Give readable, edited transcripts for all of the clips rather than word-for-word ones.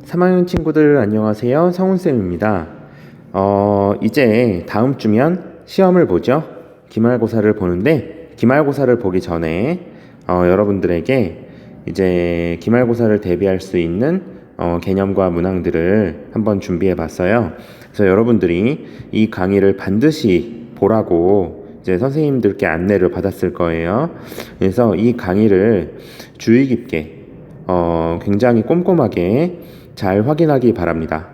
3학년 친구들 안녕하세요. 성훈쌤입니다. 이제 다음 주면 시험을 보죠. 기말고사를 보는데 기말고사를 보기 전에 여러분들에게 이제 기말고사를 대비할 수 있는 개념과 문항들을 한번 준비해 봤어요. 그래서 여러분들이 이 강의를 반드시 보라고 이제 선생님들께 안내를 받았을 거예요. 그래서 이 강의를 주의 깊게 굉장히 꼼꼼하게 잘 확인하기 바랍니다.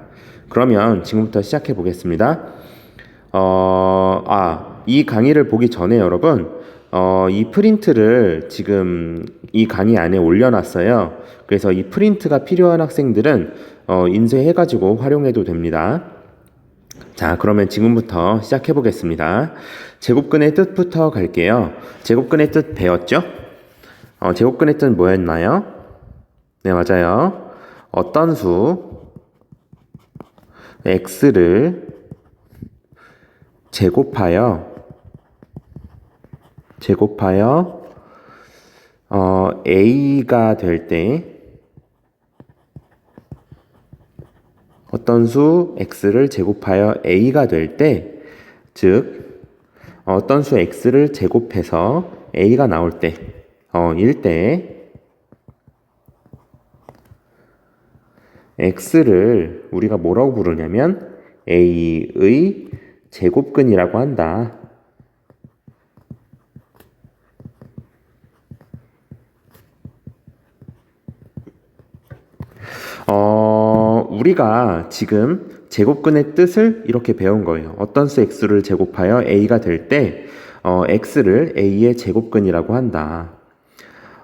그러면 지금부터 시작해 보겠습니다. 이 강의를 보기 전에 여러분, 이 프린트를 지금 이 강의 안에 올려놨어요. 그래서 이 프린트가 필요한 학생들은 인쇄해가지고 활용해도 됩니다. 자, 그러면 지금부터 시작해 보겠습니다. 제곱근의 뜻부터 갈게요. 제곱근의 뜻 배웠죠? 제곱근의 뜻 뭐였나요? 네, 맞아요. 어떤 수 x를 제곱하여 a가 될 때 어떤 수 x를 제곱하여 a가 될 때, 즉 어떤 수 x를 제곱해서 a가 나올 때, 일 때 x를 우리가 뭐라고 부르냐면 a의 제곱근이라고 한다. 우리가 지금 제곱근의 뜻을 이렇게 배운 거예요. 어떤 수 x를 제곱하여 a가 될 때 x를 a의 제곱근이라고 한다.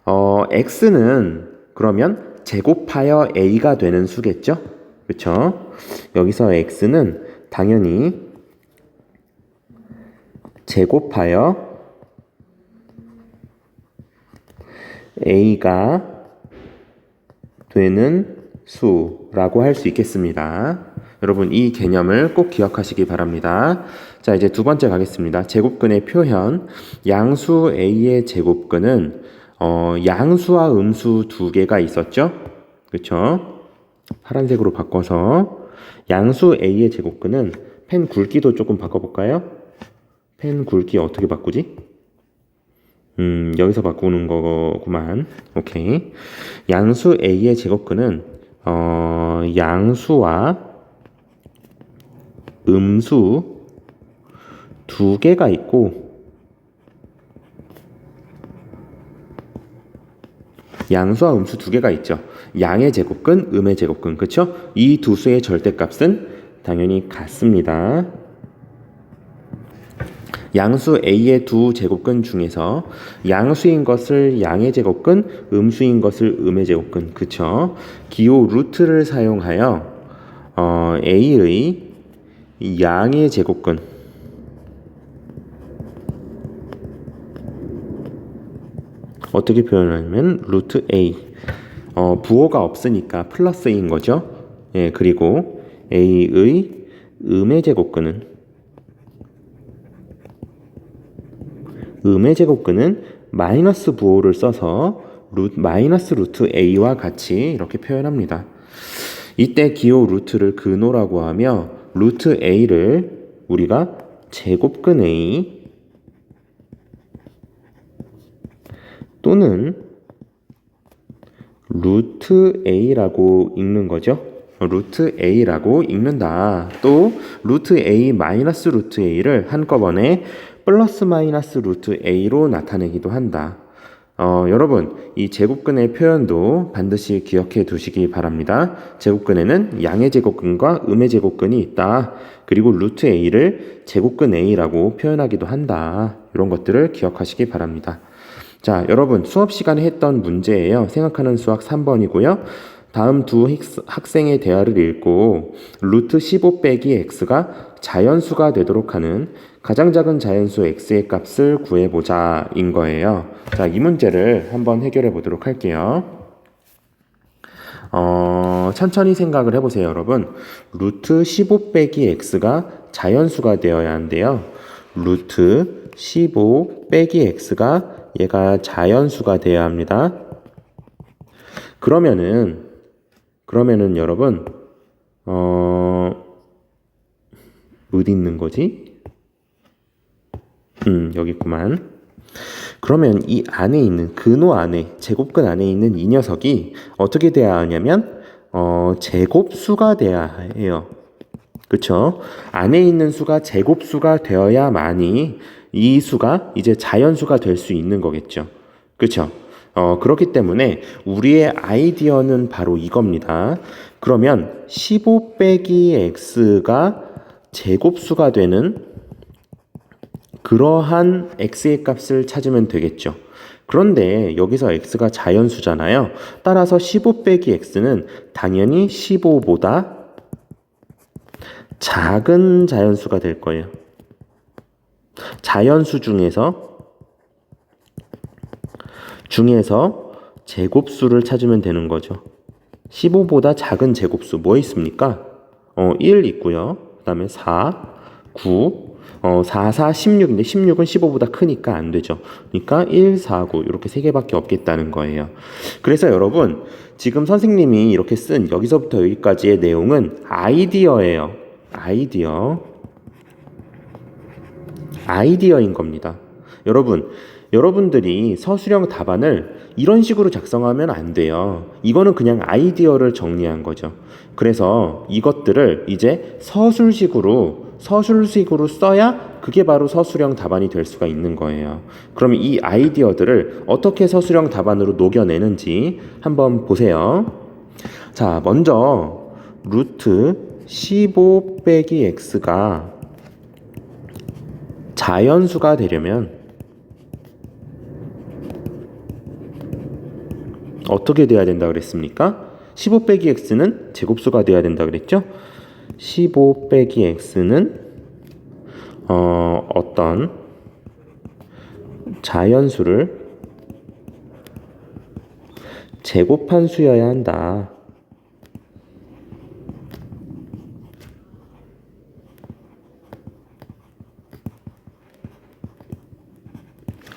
x는 그러면 제곱하여 a가 되는 수겠죠? 그렇죠? 여기서 x는 당연히 제곱하여 a가 되는 수라고 할 수 있겠습니다. 여러분 이 개념을 꼭 기억하시기 바랍니다. 자, 이제 두 번째 가겠습니다. 제곱근의 표현. 양수 a의 제곱근은 양수와 음수 두 개가 있었죠? 그렇죠? 파란색으로 바꿔서 양수 a의 제곱근은 펜 굵기도 조금 바꿔볼까요? 펜 굵기 어떻게 바꾸지? 여기서 바꾸는 거구만. 오케이. 양수 a의 제곱근은 양수와 음수 두 개가 있고 양수와 음수 두 개가 있죠. 양의 제곱근, 음의 제곱근, 그렇죠? 이 두 수의 절대값은 당연히 같습니다. 양수 a의 두 제곱근 중에서 양수인 것을 양의 제곱근, 음수인 것을 음의 제곱근, 그쵸? 기호 루트를 사용하여 a의 양의 제곱근, 어떻게 표현하냐면 루트 a, 부호가 없으니까 플러스 a인 거죠. 예, 그리고 a의 음의 제곱근은 음의 제곱근은 마이너스 부호를 써서 마이너스 루트 a와 같이 이렇게 표현합니다. 이때 기호 루트를 근호라고 하며 루트 a를 우리가 제곱근 a 또는 루트 a라고 읽는 거죠. 루트 a라고 읽는다. 또 루트 a 마이너스 루트 a를 한꺼번에 플러스 마이너스 루트 a로 나타내기도 한다. 여러분 이 제곱근의 표현도 반드시 기억해 두시기 바랍니다. 제곱근에는 양의 제곱근과 음의 제곱근이 있다. 그리고 루트 a를 제곱근 a라고 표현하기도 한다. 이런 것들을 기억하시기 바랍니다. 자, 여러분 수업 시간에 했던 문제예요. 생각하는 수학 3번이고요. 다음 두 학생의 대화를 읽고 루트 15 빼기 x가 자연수가 되도록 하는 가장 작은 자연수 x의 값을 구해보자 인 거예요. 자, 이 문제를 한번 해결해 보도록 할게요. 천천히 생각을 해보세요, 여러분. 루트 15 빼기 x가 자연수가 되어야 한대요. 루트 15 빼기 x가 얘가 자연수가 되어야 합니다. 그러면은 그러면은 여러분 어디 있는 거지? 여기 있구만. 그러면 이 안에 있는 근호 안에 제곱근 안에 있는 이 녀석이 어떻게 돼야 하냐면 제곱수가 돼야 해요. 그쵸? 안에 있는 수가 제곱수가 되어야만이 이 수가 이제 자연수가 될 수 있는 거겠죠. 그쵸? 그렇기 때문에 우리의 아이디어는 바로 이겁니다. 그러면 15 빼기 x가 제곱수가 되는 그러한 x의 값을 찾으면 되겠죠. 그런데 여기서 x가 자연수잖아요. 따라서 15 빼기 x는 당연히 15보다 작은 자연수가 될 거예요. 자연수 중에서 제곱수를 찾으면 되는 거죠. 15보다 작은 제곱수 뭐 있습니까? 1 있고요. 그 다음에 4, 9, 4, 4, 16인데 16은 15보다 크니까 안 되죠. 그러니까 1, 4, 9 이렇게 세 개밖에 없겠다는 거예요. 그래서 여러분 지금 선생님이 이렇게 쓴 여기서부터 여기까지의 내용은 아이디어예요. 아이디어인 겁니다. 여러분들이 서술형 답안을 이런 식으로 작성하면 안 돼요. 이거는 그냥 아이디어를 정리한 거죠. 그래서 이것들을 이제 서술식으로 써야 그게 바로 서술형 답안이 될 수가 있는 거예요. 그럼 이 아이디어들을 어떻게 서술형 답안으로 녹여내는지 한번 보세요. 자, 먼저 루트 15 빼기 x가 자연수가 되려면 어떻게 돼야 된다 그랬습니까? 15 빼기 x는 제곱수가 돼야 된다 그랬죠? 15 빼기 x는 어떤 자연수를 제곱한 수여야 한다.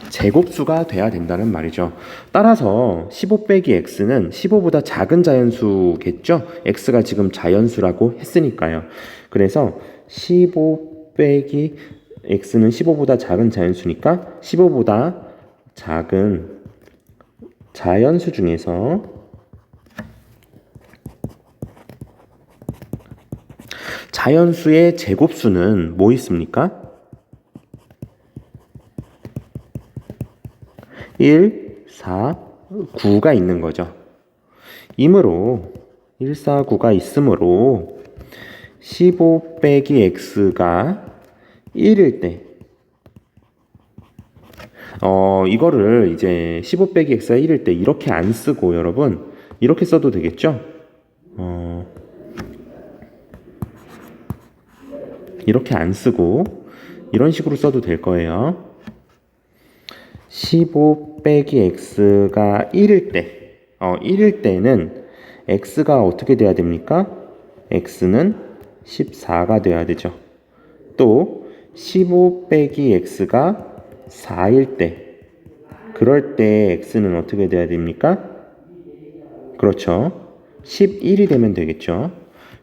제곱수가 돼야 된다는 말이죠. 따라서 15 빼기 x는 15보다 작은 자연수겠죠? x가 지금 자연수라고 했으니까요. 그래서 15 빼기 x는 15보다 작은 자연수니까 15보다 작은 자연수 중에서 자연수의 제곱수는 뭐 있습니까? 1, 4, 9가 있는 거죠. 이므로 1, 4, 9가 있으므로 15 빼기 x가 1일 때 이거를 이제 15 빼기 x가 1일 때 이렇게 안 쓰고 여러분 이렇게 써도 되겠죠? 이렇게 안 쓰고 이런 식으로 써도 될 거예요. 15 빼기 x가 1일 때는 x가 어떻게 돼야 됩니까? x는 14가 돼야 되죠. 또 15 빼기 x가 4일 때 그럴 때 x는 어떻게 돼야 됩니까? 그렇죠. 11이 되면 되겠죠.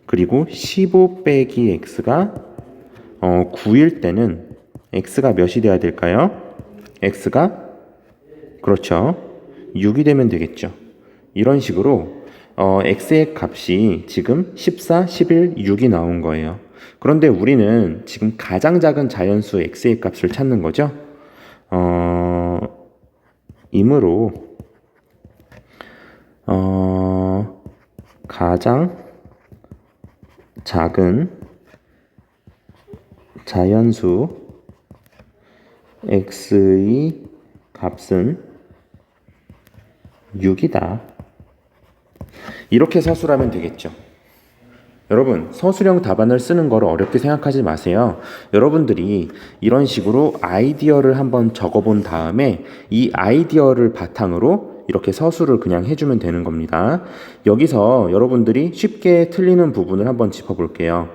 그리고 15 빼기 x가 9일 때는 x가 몇이 돼야 될까요? x가 그렇죠. 6이 되면 되겠죠. 이런 식으로 x의 값이 지금 14, 11, 6이 나온 거예요. 그런데 우리는 지금 가장 작은 자연수 x의 값을 찾는 거죠. 이므로 가장 작은 자연수 x의 값은 6이다. 이렇게 서술하면 되겠죠. 여러분, 서술형 답안을 쓰는 걸 어렵게 생각하지 마세요. 여러분들이 이런 식으로 아이디어를 한번 적어본 다음에 이 아이디어를 바탕으로 이렇게 서술을 그냥 해주면 되는 겁니다. 여기서 여러분들이 쉽게 틀리는 부분을 한번 짚어볼게요.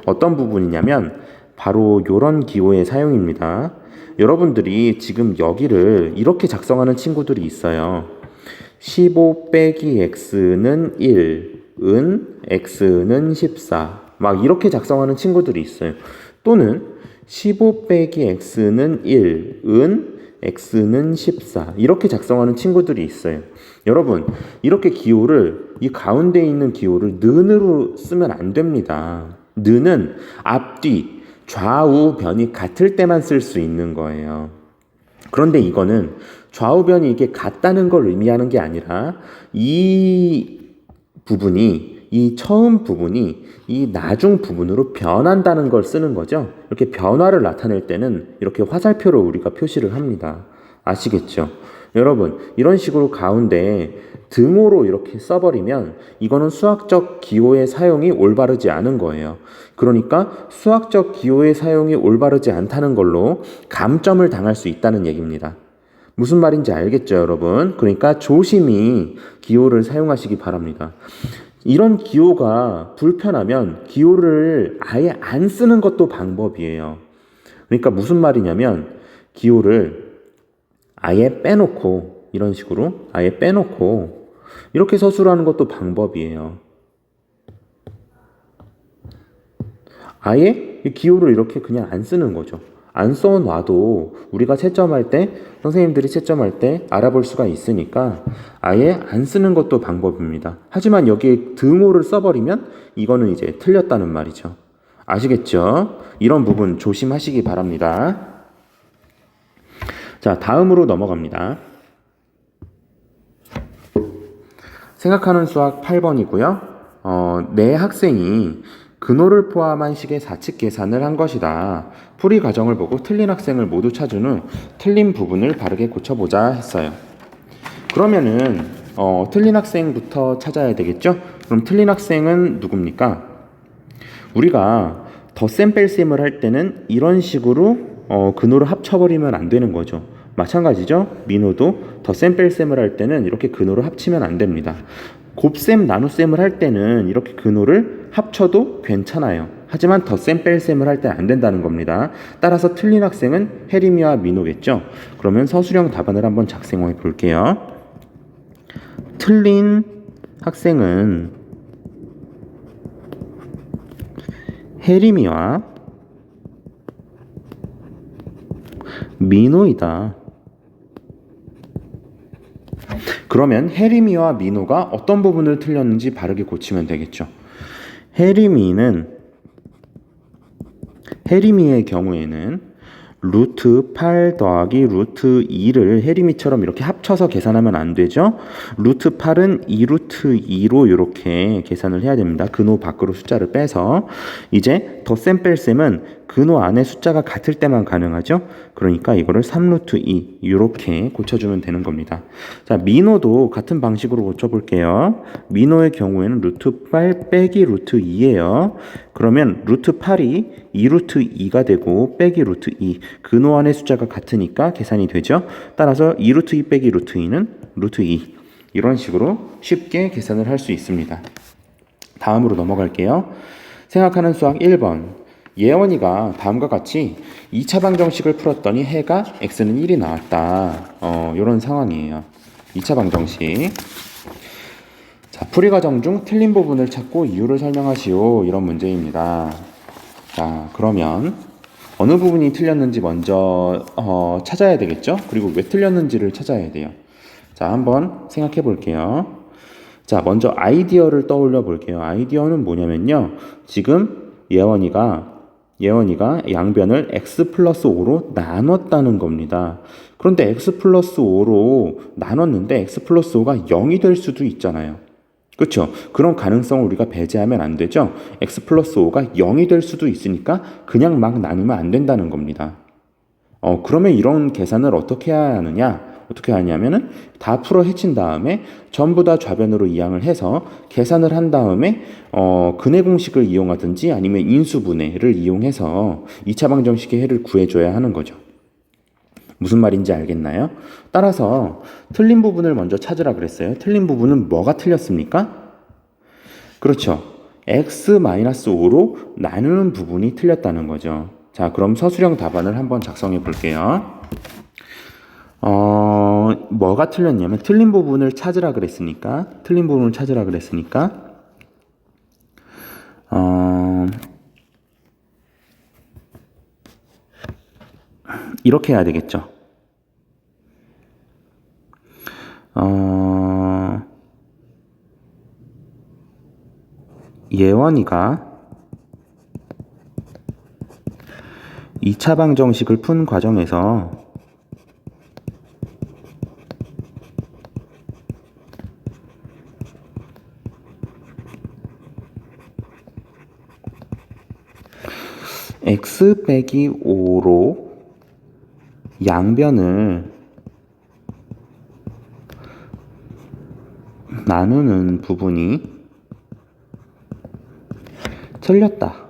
어떤 부분이냐면 바로 이런 기호의 사용입니다. 여러분들이 지금 여기를 이렇게 작성하는 친구들이 있어요. 15 빼기 x는 1 은 x는 14. 막 이렇게 작성하는 친구들이 있어요. 또는 15 빼기 x는 1, 은 x는 14. 이렇게 작성하는 친구들이 있어요. 여러분, 이렇게 기호를, 이 가운데 있는 기호를 는으로 쓰면 안 됩니다. 는은 앞뒤, 좌우 변이 같을 때만 쓸 수 있는 거예요. 그런데 이거는 좌우변이 이게 같다는 걸 의미하는 게 아니라 이 부분이, 이 처음 부분이 이 나중 부분으로 변한다는 걸 쓰는 거죠. 이렇게 변화를 나타낼 때는 이렇게 화살표로 우리가 표시를 합니다. 아시겠죠? 여러분, 이런 식으로 가운데 등호로 이렇게 써버리면 이거는 수학적 기호의 사용이 올바르지 않은 거예요. 그러니까 수학적 기호의 사용이 올바르지 않다는 걸로 감점을 당할 수 있다는 얘기입니다. 무슨 말인지 알겠죠, 여러분? 그러니까 조심히 기호를 사용하시기 바랍니다. 이런 기호가 불편하면 기호를 아예 안 쓰는 것도 방법이에요. 그러니까 무슨 말이냐면 기호를 아예 빼놓고, 이런 식으로 아예 빼놓고 이렇게 서술하는 것도 방법이에요. 아예 기호를 이렇게 그냥 안 쓰는 거죠. 안 써놔도 우리가 채점할 때, 선생님들이 채점할 때 알아볼 수가 있으니까 아예 안 쓰는 것도 방법입니다. 하지만 여기에 등호를 써버리면 이거는 이제 틀렸다는 말이죠. 아시겠죠? 이런 부분 조심하시기 바랍니다. 자, 다음으로 넘어갑니다. 생각하는 수학 8번이고요. 내 학생이 근호를 포함한 식의 사칙 계산을 한 것이다. 풀이 과정을 보고 틀린 학생을 모두 찾은 후 틀린 부분을 바르게 고쳐보자 했어요. 그러면은 틀린 학생부터 찾아야 되겠죠? 그럼 틀린 학생은 누굽니까? 우리가 덧셈 뺄셈을 할 때는 이런 식으로 근호를 합쳐버리면 안 되는 거죠. 마찬가지죠. 민호도 덧셈 뺄셈을 할 때는 이렇게 근호를 합치면 안 됩니다. 곱셈 나눗셈을 할 때는 이렇게 근호를 합쳐도 괜찮아요. 하지만 덧셈 뺄셈을 할 때 안 된다는 겁니다. 따라서 틀린 학생은 혜림이와 민호겠죠. 그러면 서술형 답안을 한번 작성해 볼게요. 틀린 학생은 혜림이와 민호이다. 그러면 혜림이와 민호가 어떤 부분을 틀렸는지 바르게 고치면 되겠죠. 혜림이의 경우에는 루트 8 더하기 루트 2를 혜림이처럼 이렇게 합쳐서 계산하면 안 되죠. 루트 8은 2루트 2로 이렇게 계산을 해야 됩니다. 근호 밖으로 숫자를 빼서. 이제 덧셈 뺄셈은 근호 안에 숫자가 같을 때만 가능하죠. 그러니까 이거를 3루트 2 이렇게 고쳐주면 되는 겁니다. 자, 민호도 같은 방식으로 고쳐볼게요. 민호의 경우에는 루트 8 빼기 루트 2예요. 그러면 루트 8이 2루트 2가 되고 빼기 루트 2, 근호 안의 숫자가 같으니까 계산이 되죠. 따라서 2루트 2 빼기 루트 2는 루트 2. 이런 식으로 쉽게 계산을 할 수 있습니다. 다음으로 넘어갈게요. 생각하는 수학 1번. 예원이가 다음과 같이 2차 방정식을 풀었더니 해가 x는 1이 나왔다. 이런 상황이에요. 2차 방정식. 자, 풀이 과정 중 틀린 부분을 찾고 이유를 설명하시오. 이런 문제입니다. 자, 그러면 어느 부분이 틀렸는지 먼저 찾아야 되겠죠? 그리고 왜 틀렸는지를 찾아야 돼요. 자, 한번 생각해 볼게요. 자, 먼저 아이디어를 떠올려 볼게요. 아이디어는 뭐냐면요. 지금 예원이가 양변을 x 플러스 5로 나눴다는 겁니다. 그런데 x 플러스 5로 나눴는데 x 플러스 5가 0이 될 수도 있잖아요. 그렇죠? 그런 가능성을 우리가 배제하면 안 되죠. x 플러스 5가 0이 될 수도 있으니까 그냥 막 나누면 안 된다는 겁니다. 그러면 이런 계산을 어떻게 해야 하느냐? 어떻게 하냐면은 다 풀어 헤친 다음에 전부 다 좌변으로 이항을 해서 계산을 한 다음에 근해 공식을 이용하든지 아니면 인수분해를 이용해서 2차 방정식의 해를 구해줘야 하는 거죠. 무슨 말인지 알겠나요? 따라서 틀린 부분을 먼저 찾으라 그랬어요. 틀린 부분은 뭐가 틀렸습니까? 그렇죠. x-5로 나누는 부분이 틀렸다는 거죠. 자, 그럼 서술형 답안을 한번 작성해 볼게요. 뭐가 틀렸냐면 틀린 부분을 찾으라 그랬으니까 이렇게 해야 되겠죠. 예원이가 2차 방정식을 푼 과정에서 x 빼기 5로 양변을 나누는 부분이 틀렸다.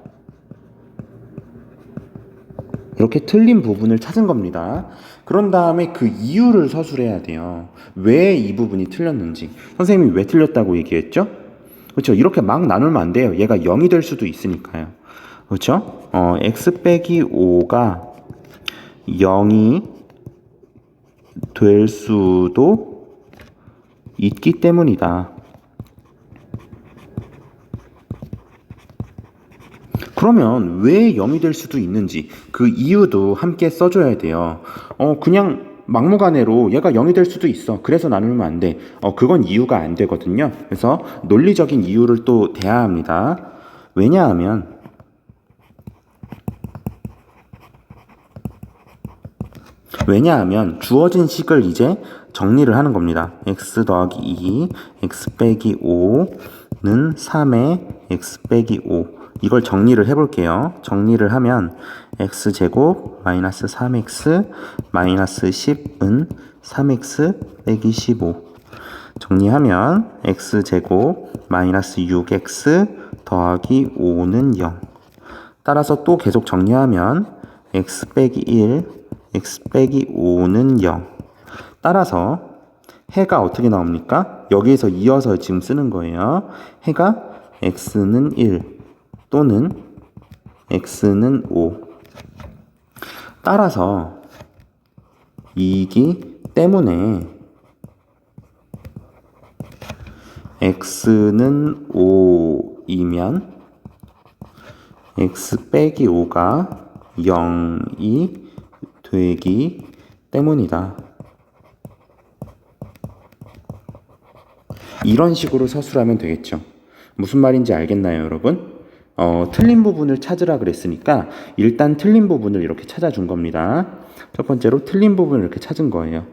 이렇게 틀린 부분을 찾은 겁니다. 그런 다음에 그 이유를 서술해야 돼요. 왜 이 부분이 틀렸는지. 선생님이 왜 틀렸다고 얘기했죠? 그렇죠. 이렇게 막 나누면 안 돼요. 얘가 0이 될 수도 있으니까요. 그렇죠? x 빼기 5가 0이 될 수도 있기 때문이다. 그러면 왜 0이 될 수도 있는지 그 이유도 함께 써줘야 돼요. 그냥 막무가내로 얘가 0이 될 수도 있어. 그래서 나누면 안 돼. 그건 이유가 안 되거든요. 그래서 논리적인 이유를 또 대야 합니다. 왜냐하면 주어진 식을 이제 정리를 하는 겁니다. x 더하기 2, x 빼기 5는 3의 x 빼기 5. 이걸 정리를 해볼게요. 정리를 하면 x제곱 마이너스 3x 마이너스 10은 3x 빼기 15. 정리하면 x제곱 마이너스 6x 더하기 5는 0. 따라서 또 계속 정리하면 x 빼기 1, x 빼기 5는 0. 따라서 해가 어떻게 나옵니까? 여기에서 이어서 지금 쓰는 거예요. 해가 x는 1 또는 x는 5. 따라서 이기 때문에 x는 5이면 x 빼기 5가 0이 되기 때문이다. 이런 식으로 서술하면 되겠죠. 무슨 말인지 알겠나요, 여러분? 틀린 부분을 찾으라 그랬으니까 일단 틀린 부분을 이렇게 찾아준 겁니다. 첫 번째로 틀린 부분을 이렇게 찾은 거예요.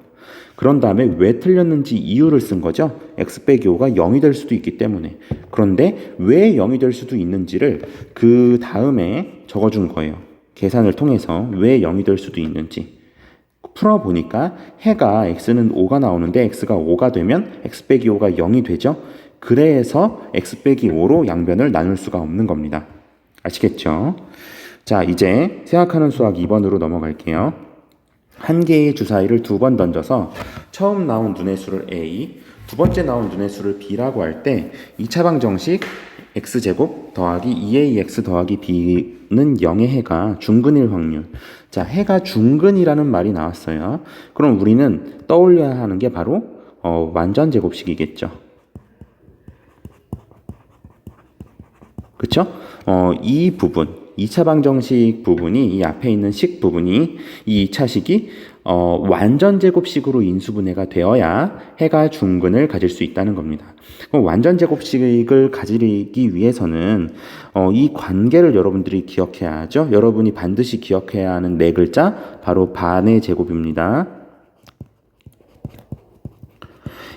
그런 다음에 왜 틀렸는지 이유를 쓴 거죠. x 빼기 5가 0이 될 수도 있기 때문에. 그런데 왜 0이 될 수도 있는지를 그 다음에 적어준 거예요. 계산을 통해서 왜 0이 될 수도 있는지. 풀어보니까 해가 x는 5가 나오는데 x가 5가 되면 x 빼기 5가 0이 되죠. 그래서 x 빼기 5로 양변을 나눌 수가 없는 겁니다. 아시겠죠? 자, 이제 생각하는 수학 2번으로 넘어갈게요. 한 개의 주사위를 두 번 던져서 처음 나온 눈의 수를 a, 두 번째 나온 눈의 수를 b라고 할 때 2차 방정식 x제곱 더하기 2ax 더하기 b는 0의 해가 중근일 확률. 자, 해가 중근이라는 말이 나왔어요. 그럼 우리는 떠올려야 하는 게 바로 완전 제곱식이겠죠. 그쵸? 이 부분, 2차 방정식 부분이, 이 앞에 있는 식 부분이, 이 2차 식이 완전 제곱식으로 인수분해가 되어야 해가 중근을 가질 수 있다는 겁니다. 그럼 완전 제곱식을 가지기 위해서는 이 관계를 여러분들이 기억해야 하죠. 여러분이 반드시 기억해야 하는 네 글자, 바로 반의 제곱입니다.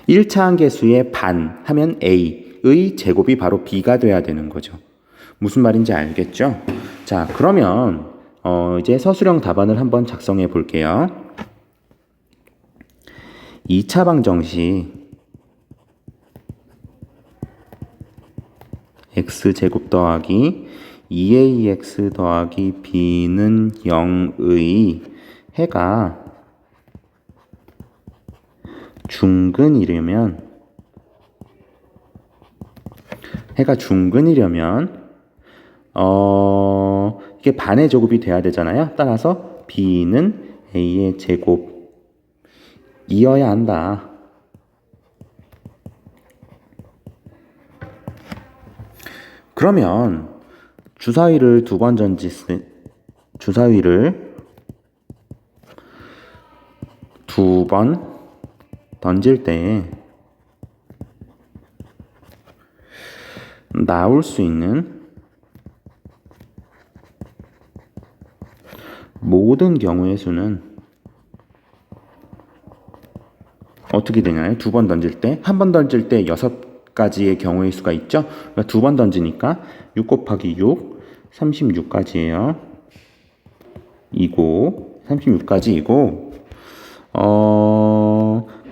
1차 한계수의 반 하면 a의 제곱이 바로 b가 돼야 되는 거죠. 무슨 말인지 알겠죠? 자, 그러면 이제 서술형 답안을 한번 작성해 볼게요. 2차 방정식 x제곱 더하기 2ax 더하기 b는 0의 해가 중근이려면 이게 반의 제곱이 돼야 되잖아요. 따라서 b는 a의 제곱이어야 한다. 그러면 주사위를 두 번 던졌을 두 번 던질 때 나올 수 있는 모든 경우의 수는 어떻게 되나요? 두 번 던질 때, 한 번 던질 때 6가지의 경우의 수가 있죠? 그러니까 두 번 던지니까 6 곱하기 6, 36까지예요. 이고 36까지이고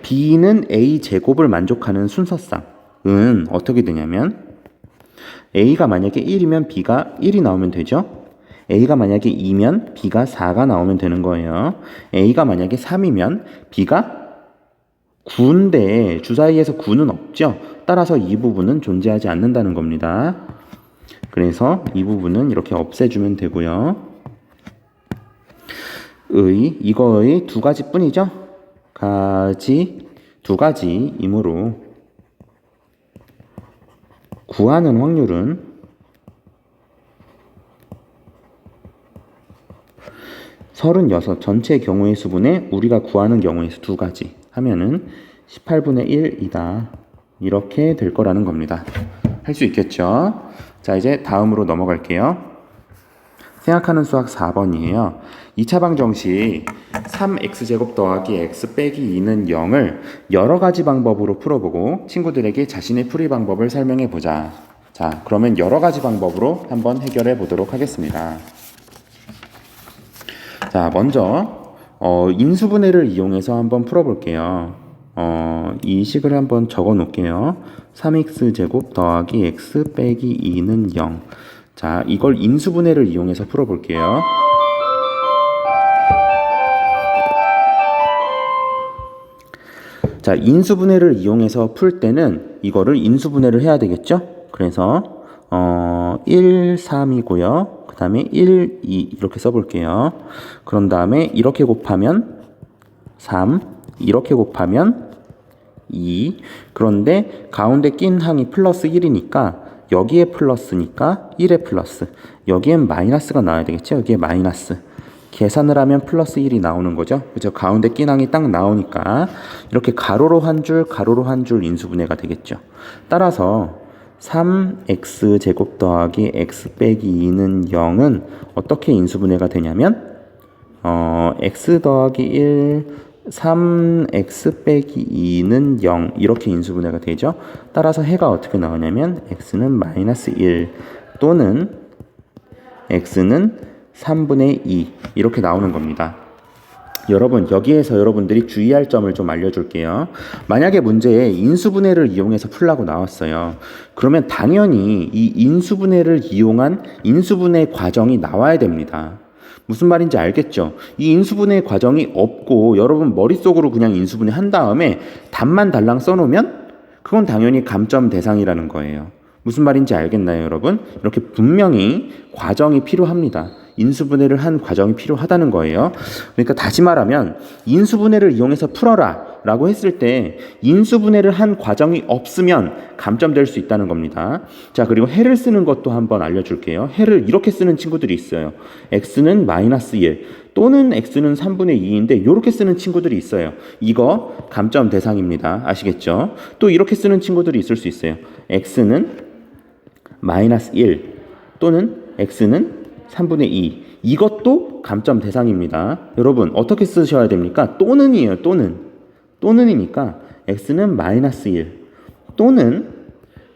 B는 A 제곱을 만족하는 순서쌍은 어떻게 되냐면 A가 만약에 1이면 B가 1이 나오면 되죠? A가 만약에 2면 B가 4가 나오면 되는 거예요. A가 만약에 3이면 B가 9인데 주사위에서 9는 없죠? 따라서 이 부분은 존재하지 않는다는 겁니다. 그래서 이 부분은 이렇게 없애주면 되고요. 이거의 두 가지 뿐이죠? 두 가지이므로 구하는 확률은 36 전체 경우의 수분에 우리가 구하는 경우의 수 두 가지 하면은 18분의 1이다. 이렇게 될 거라는 겁니다. 할 수 있겠죠? 자, 이제 다음으로 넘어갈게요. 생각하는 수학 4번이에요. 2차 방정식 3x제곱 더하기 x 빼기 2는 0을 여러 가지 방법으로 풀어보고 친구들에게 자신의 풀이 방법을 설명해 보자. 자, 그러면 여러 가지 방법으로 한번 해결해 보도록 하겠습니다. 자, 먼저 인수분해를 이용해서 한번 풀어볼게요. 이 식을 한번 적어 놓을게요. 3x제곱 더하기 x 빼기 2는 0. 자, 이걸 인수분해를 이용해서 풀어볼게요. 자, 인수분해를 이용해서 풀 때는 이거를 인수분해를 해야 되겠죠? 그래서 1, 3이고요. 그 다음에 1, 2 이렇게 써볼게요. 그런 다음에 이렇게 곱하면 3, 이렇게 곱하면 2. 그런데 가운데 낀 항이 플러스 1이니까 여기에 플러스니까 1에 플러스, 여기엔 마이너스가 나와야 되겠죠? 여기에 마이너스. 계산을 하면 플러스 1이 나오는 거죠. 그죠? 가운데 낀 항이 딱 나오니까 이렇게 가로로 한 줄, 가로로 한 줄 인수분해가 되겠죠. 따라서 3x제곱 더하기 x 빼기 2는 0은 어떻게 인수분해가 되냐면 x 더하기 1, 3x 빼기 2는 0 이렇게 인수분해가 되죠. 따라서 해가 어떻게 나오냐면 x는 마이너스 1 또는 x는 3분의 2 이렇게 나오는 겁니다. 여러분, 여기에서 여러분들이 주의할 점을 좀 알려줄게요. 만약에 문제에 인수분해를 이용해서 풀라고 나왔어요. 그러면 당연히 이 인수분해를 이용한 인수분해 과정이 나와야 됩니다. 무슨 말인지 알겠죠? 이 인수분해 과정이 없고 여러분 머릿속으로 그냥 인수분해 한 다음에 답만 달랑 써놓으면 그건 당연히 감점 대상이라는 거예요. 무슨 말인지 알겠나요, 여러분? 이렇게 분명히 과정이 필요합니다. 인수분해를 한 과정이 필요하다는 거예요. 그러니까 다시 말하면 인수분해를 이용해서 풀어라 라고 했을 때 인수분해를 한 과정이 없으면 감점될 수 있다는 겁니다. 자, 그리고 해를 쓰는 것도 한번 알려줄게요. 해를 이렇게 쓰는 친구들이 있어요. x는 마이너스 1 또는 x는 3분의 2인데 이렇게 쓰는 친구들이 있어요. 이거 감점 대상입니다. 아시겠죠? 또 이렇게 쓰는 친구들이 있을 수 있어요. x는 마이너스 1 또는 x는 3분의 2. 이것도 감점 대상입니다. 여러분 어떻게 쓰셔야 됩니까? 또는이에요. 또는이니까 x는 마이너스 1 또는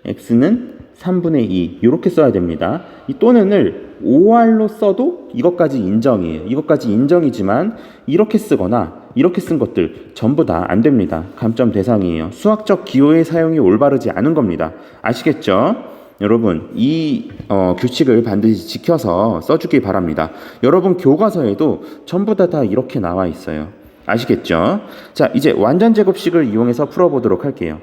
x는 3분의 2 이렇게 써야 됩니다. 이 또는을 OR로 써도 이것까지 인정이에요. 이것까지 인정이지만 이렇게 쓰거나 이렇게 쓴 것들 전부 다 안 됩니다. 감점 대상이에요. 수학적 기호의 사용이 올바르지 않은 겁니다. 아시겠죠? 여러분 이 규칙을 반드시 지켜서 써주기 바랍니다. 여러분 교과서에도 전부 다 이렇게 나와 있어요. 아시겠죠? 자, 이제 완전제곱식을 이용해서 풀어보도록 할게요.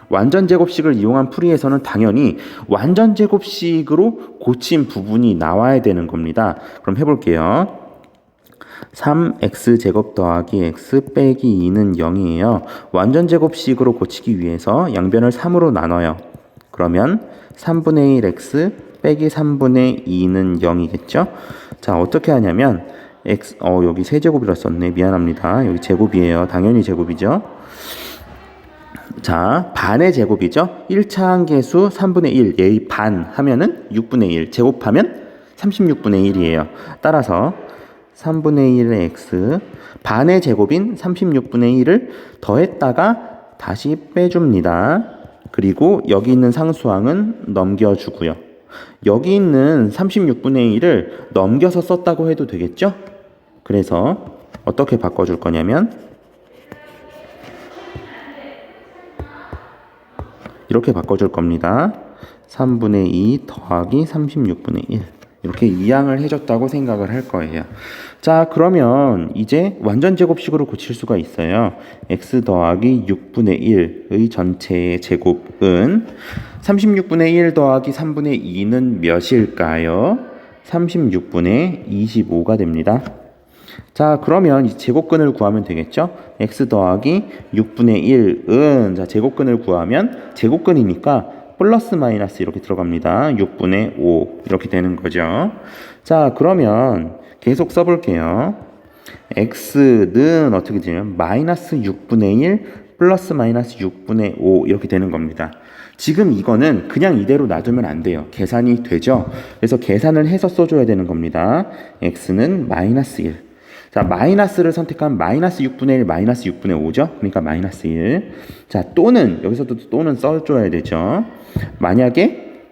완전제곱식을 이용한 풀이에서는 당연히 완전제곱식으로 고친 부분이 나와야 되는 겁니다. 그럼 해볼게요. 3x제곱 더하기 x 빼기 2는 0이에요. 완전제곱식으로 고치기 위해서 양변을 3으로 나눠요. 그러면 3분의 1x 빼기 3분의 2는 0이겠죠? 자, 어떻게 하냐면 x 여기 세제곱이라 썼네. 미안합니다. 여기 제곱이에요. 당연히 제곱이죠. 자, 반의 제곱이죠. 1차 항계수 3분의 1 얘의 반 하면은 6분의 1 제곱하면 36분의 1이에요. 따라서 3분의 1의 x 반의 제곱인 36분의 1을 더했다가 다시 빼줍니다. 그리고 여기 있는 상수항은 넘겨주고요. 여기 있는 36분의 1을 넘겨서 썼다고 해도 되겠죠? 그래서 어떻게 바꿔줄 거냐면 이렇게 바꿔줄 겁니다. 3분의 2 더하기 36분의 1 이렇게 이항을 해줬다고 생각을 할 거예요. 자, 그러면 이제 완전 제곱식으로 고칠 수가 있어요. x 더하기 6분의 1의 전체의 제곱은 36분의 1 더하기 3분의 2는 몇일까요? 36분의 25가 됩니다. 자, 그러면 이 제곱근을 구하면 되겠죠? x 더하기 6분의 1은 자, 제곱근을 구하면 제곱근이니까 플러스 마이너스 이렇게 들어갑니다. 6분의 5 이렇게 되는 거죠. 자, 그러면 계속 써볼게요. x는 어떻게 되냐면 마이너스 6분의 1 플러스 마이너스 6분의 5 이렇게 되는 겁니다. 지금 이거는 그냥 이대로 놔두면 안 돼요. 계산이 되죠? 그래서 계산을 해서 써줘야 되는 겁니다. x는 마이너스 1. 자, 마이너스를 선택하면 마이너스 6분의 1 마이너스 6분의 5죠? 그러니까 마이너스 1. 자, 또는 여기서도 또는 써줘야 되죠. 만약에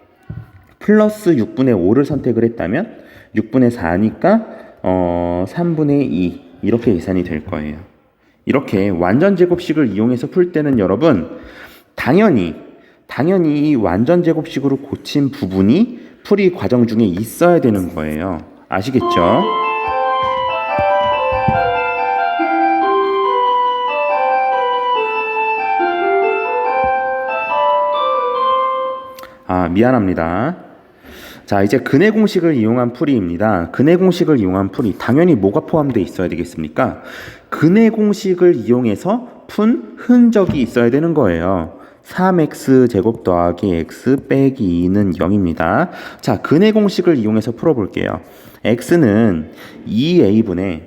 플러스 6분의 5를 선택을 했다면 6분의 4니까 3분의 2 이렇게 계산이 될 거예요. 이렇게 완전 제곱식을 이용해서 풀 때는 여러분 당연히 이 완전 제곱식으로 고친 부분이 풀이 과정 중에 있어야 되는 거예요. 아시겠죠? 미안합니다. 자, 이제 근해 공식을 이용한 풀이입니다. 근해 공식을 이용한 풀이 당연히 뭐가 포함되어 있어야 되겠습니까? 근해 공식을 이용해서 푼 흔적이 있어야 되는 거예요. 3x 제곱 더하기 x 빼기 2는 0입니다. 자, 근해 공식을 이용해서 풀어볼게요. x는 2a분의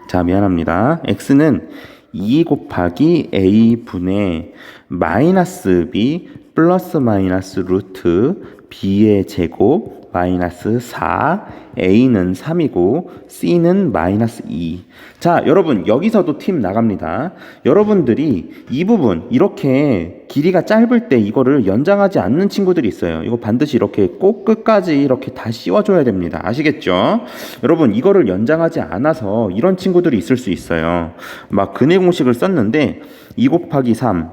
자, 미안합니다. x는 2 곱하기 a분의 마이너스 b 플러스 마이너스 루트 b의 제곱 마이너스 4 a는 3이고 c는 마이너스 2. 자, 여러분 여기서도 팁 나갑니다. 여러분들이 이 부분 이렇게 길이가 짧을 때 이거를 연장하지 않는 친구들이 있어요. 이거 반드시 이렇게 꼭 끝까지 이렇게 다 씌워줘야 됩니다. 아시겠죠? 여러분 이거를 연장하지 않아서 이런 친구들이 있을 수 있어요. 막 근해 공식을 썼는데 2 곱하기 3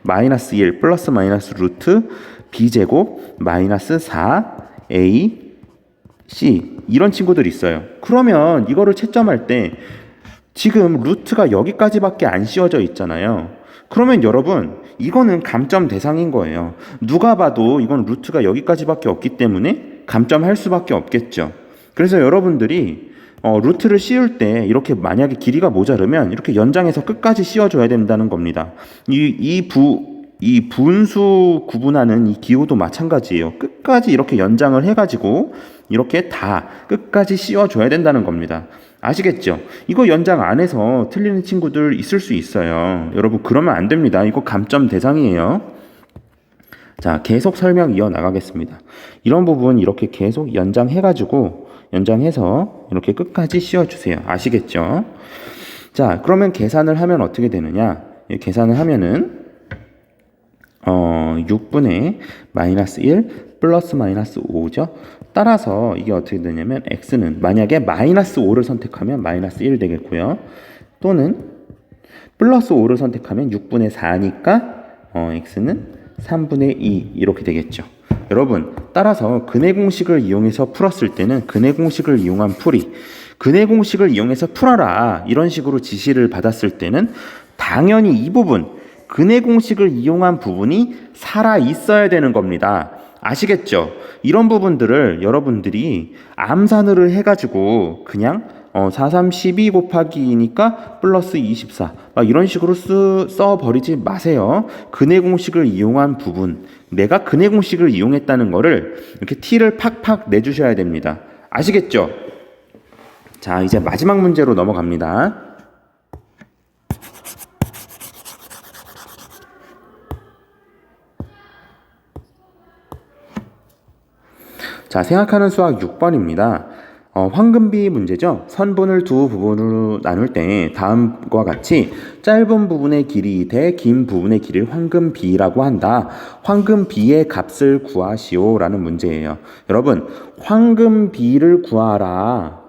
마이너스 1 플러스 마이너스 루트 b제곱 마이너스 4 a c 이런 친구들이 있어요. 그러면 이거를 채점할 때 지금 루트가 여기까지밖에 안 씌워져 있잖아요. 그러면 여러분 이거는 감점 대상인 거예요. 누가 봐도 이건 루트가 여기까지밖에 없기 때문에 감점할 수밖에 없겠죠. 그래서 여러분들이 루트를 씌울 때 이렇게 만약에 길이가 모자르면 이렇게 연장해서 끝까지 씌워줘야 된다는 겁니다. 이 분수 구분하는 이 기호도 마찬가지예요. 끝까지 이렇게 연장을 해가지고 이렇게 다 끝까지 씌워줘야 된다는 겁니다. 아시겠죠? 이거 연장 안 해서 틀리는 친구들 있을 수 있어요. 여러분 그러면 안 됩니다. 이거 감점 대상이에요. 자, 계속 설명 이어나가겠습니다. 이런 부분 이렇게 계속 연장해가지고 연장해서 이렇게 끝까지 씌워주세요. 아시겠죠? 자, 그러면 계산을 하면 어떻게 되느냐? 계산을 하면은 6분의 마이너스 1 플러스 마이너스 5죠. 따라서 이게 어떻게 되냐면 x는 만약에 마이너스 5를 선택하면 마이너스 1 되겠고요. 또는 플러스 5를 선택하면 6분의 4니까 x는 3분의 2 이렇게 되겠죠. 여러분 따라서 근해 공식을 이용해서 풀었을 때는 근해 공식을 이용한 풀이 근해 공식을 이용해서 풀어라 이런 식으로 지시를 받았을 때는 당연히 이 부분 근해 공식을 이용한 부분이 살아 있어야 되는 겁니다. 아시겠죠? 이런 부분들을 여러분들이 암산을 해가지고 그냥 4, 3, 12 곱하기 2니까 플러스 24. 막 이런 식으로 써버리지 마세요. 근해 공식을 이용한 부분, 내가 근해 공식을 이용했다는 거를 이렇게 T를 팍팍 내주셔야 됩니다. 아시겠죠? 자, 이제 마지막 문제로 넘어갑니다. 자, 생각하는 수학 6번입니다. 황금비 문제죠. 선분을 두 부분으로 나눌 때 다음과 같이 짧은 부분의 길이 대 긴 부분의 길이를 황금비라고 한다. 황금비의 값을 구하시오 라는 문제예요. 여러분, 황금비를 구하라.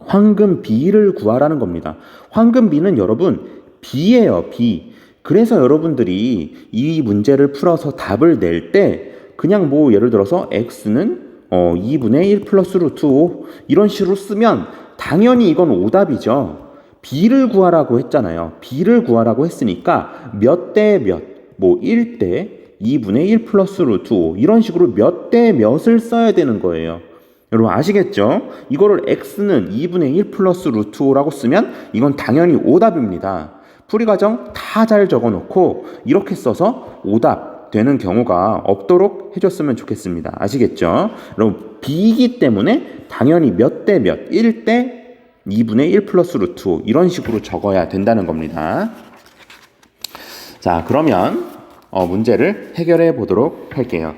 황금비를 구하라는 겁니다. 황금비는 여러분 비예요, 비. 그래서 여러분들이 이 문제를 풀어서 답을 낼 때 그냥 뭐 예를 들어서 x는 2분의 1 플러스 루트 5 이런 식으로 쓰면 당연히 이건 오답이죠. b를 구하라고 했잖아요. b를 구하라고 했으니까 몇 대 몇, 뭐 1대 2분의 1 플러스 루트 5 이런 식으로 몇 대 몇을 써야 되는 거예요. 여러분 아시겠죠? 이거를 x는 2분의 1 플러스 루트 5라고 쓰면 이건 당연히 오답입니다. 풀이 과정 다 잘 적어놓고 이렇게 써서 오답 되는 경우가 없도록 해줬으면 좋겠습니다. 아시겠죠? 여러분 b이기 때문에 당연히 몇 대 몇, 1대 2분의 1 플러스 루트 5 이런 식으로 적어야 된다는 겁니다. 자, 그러면 문제를 해결해 보도록 할게요.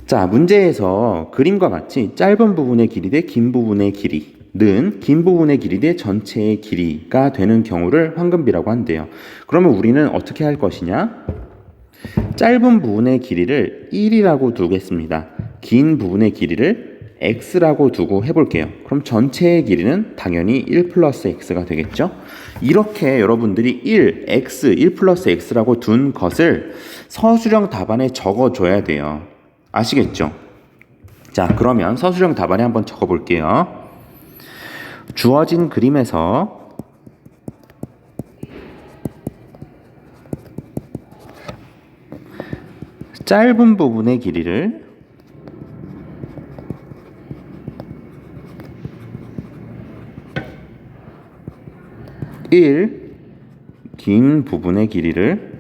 자, 문제에서 그림과 같이 짧은 부분의 길이 대 긴 부분의 길이는 긴 부분의 길이 대 전체의 길이가 되는 경우를 황금비라고 한대요. 그러면 우리는 어떻게 할 것이냐? 짧은 부분의 길이를 1이라고 두겠습니다. 긴 부분의 길이를 x라고 두고 해볼게요. 그럼 전체의 길이는 당연히 1 플러스 x가 되겠죠? 이렇게 여러분들이 1 플러스 x라고 둔 것을 서술형 답안에 적어줘야 돼요. 아시겠죠? 자, 그러면 서술형 답안에 한번 적어볼게요. 주어진 그림에서 짧은 부분의 길이를 긴 부분의 길이를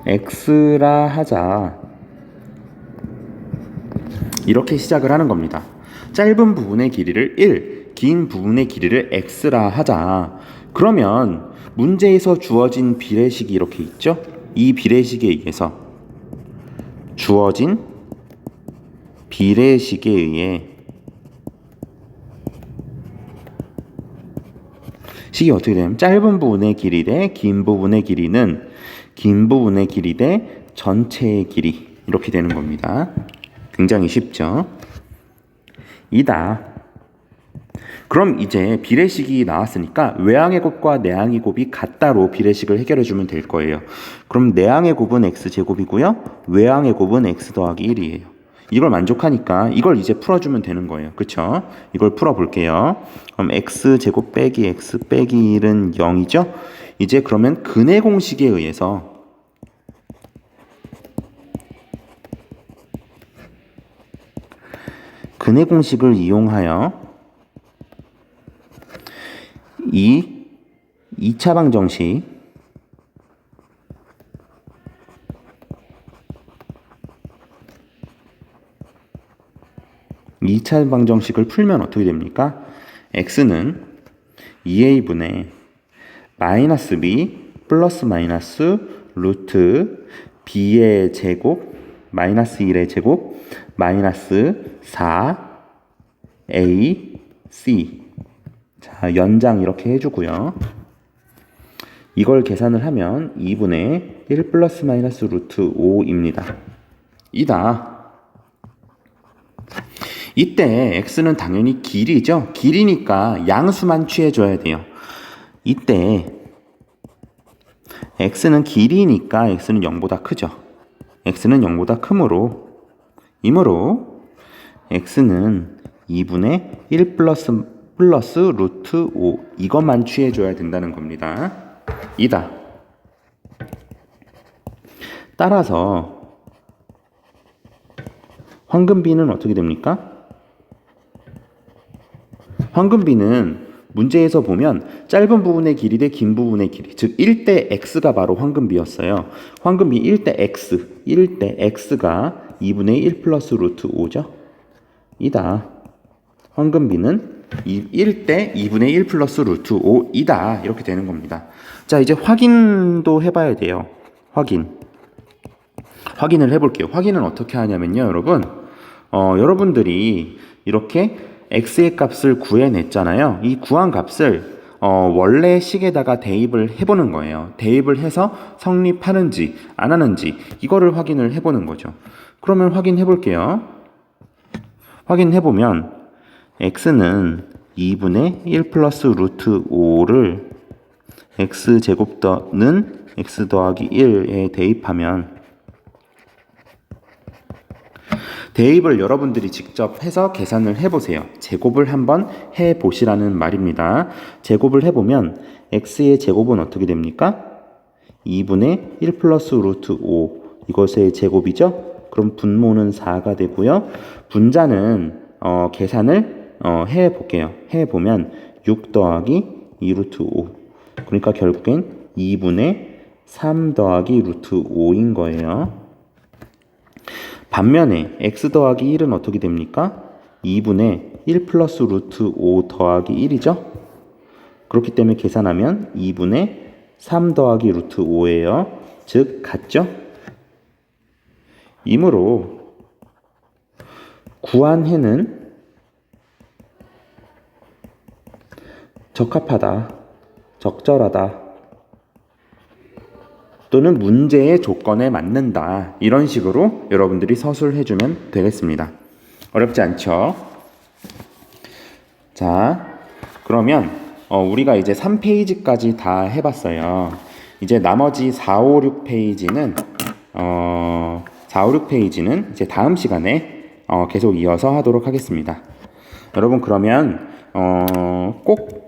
x라 하자. 이렇게 시작을 하는 겁니다. 짧은 부분의 길이를 1, 긴 부분의 길이를 x라 하자. 그러면 문제에서 주어진 비례식이 이렇게 있죠? 이 비례식에 의해서 주어진 비례식에 의해 식이 어떻게 되냐면 짧은 부분의 길이 대 긴 부분의 길이는 긴 부분의 길이 대 전체의 길이 이렇게 되는 겁니다. 굉장히 쉽죠? 이다. 그럼 이제 비례식이 나왔으니까 외항의 곱과 내항의 곱이 같다로 비례식을 해결해주면 될 거예요. 그럼 내항의 곱은 x제곱이고요. 외항의 곱은 x 더하기 1이에요. 이걸 만족하니까 이걸 이제 풀어주면 되는 거예요. 그쵸? 이걸 풀어볼게요. 그럼 x제곱 빼기 x 빼기 1은 0이죠? 이제 그러면 근해 공식에 의해서 근해 공식을 이용하여 이 2차 방정식 을 풀면 어떻게 됩니까? x는 2a분의 마이너스 b 플러스 마이너스 루트 b의 제곱 마이너스 1의 제곱 마이너스 4ac 자, 연장 이렇게 해주고요. 이걸 계산을 하면 2분의 1 플러스 마이너스 루트 5입니다. 이다. 이때 x는 당연히 길이죠. 길이니까 양수만 취해줘야 돼요. 이때 x는 길이니까 x는 0보다 크죠. x는 0보다 크므로 x는 2분의 1 플러스 루트 5 이것만 취해줘야 된다는 겁니다. 이다. 따라서 황금비는 어떻게 됩니까? 황금비는 문제에서 보면 짧은 부분의 길이 대 긴 부분의 길이, 즉 1대 x가 바로 황금비였어요. 황금비 1대 x가 2분의 1 플러스 루트 5죠. 이다. 황금비는 1대 2분의 1 플러스 루트 5이다. 이렇게 되는 겁니다. 자, 이제 확인도 해봐야 돼요. 확인을 해볼게요. 확인은 어떻게 하냐면요, 여러분. 여러분들이 이렇게 x의 값을 구해냈잖아요. 이 구한 값을 원래 식에다가 대입을 해보는 거예요. 대입을 해서 성립하는지 안 하는지 이거를 확인을 해보는 거죠. 그러면 확인해 볼게요. 확인해보면 x는 2분의 1 플러스 루트 5를 x제곱는 x 더하기 1에 대입하면, 대입을 여러분들이 직접 해서 계산을 해보세요. 제곱을 한번 해보시라는 말입니다. 제곱을 해보면 x의 제곱은 어떻게 됩니까? 2분의 1 플러스 루트 5, 이것의 제곱이죠? 그럼 분모는 4가 되고요. 분자는 계산을 해볼게요. 해보면 6 더하기 2 루트 5, 그러니까 결국엔 2분의 3 더하기 루트 5인 거예요. 반면에 x 더하기 1은 어떻게 됩니까? 2분의 1 플러스 루트 5 더하기 1이죠? 그렇기 때문에 계산하면 2분의 3 더하기 루트 5예요. 즉 같죠? 이므로 구한 해는 적합하다, 적절하다, 또는 문제의 조건에 맞는다. 이런 식으로 여러분들이 서술해주면 되겠습니다. 어렵지 않죠? 자, 그러면 우리가 이제 3페이지까지 다 해봤어요. 이제 나머지 4, 5, 6페이지는 4, 5, 6페이지는 이제 다음 시간에 계속 이어서 하도록 하겠습니다. 여러분, 그러면 꼭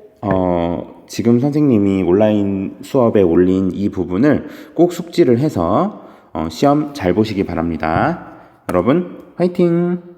지금 선생님이 온라인 수업에 올린 이 부분을 꼭 숙지를 해서 시험 잘 보시기 바랍니다. 여러분, 화이팅!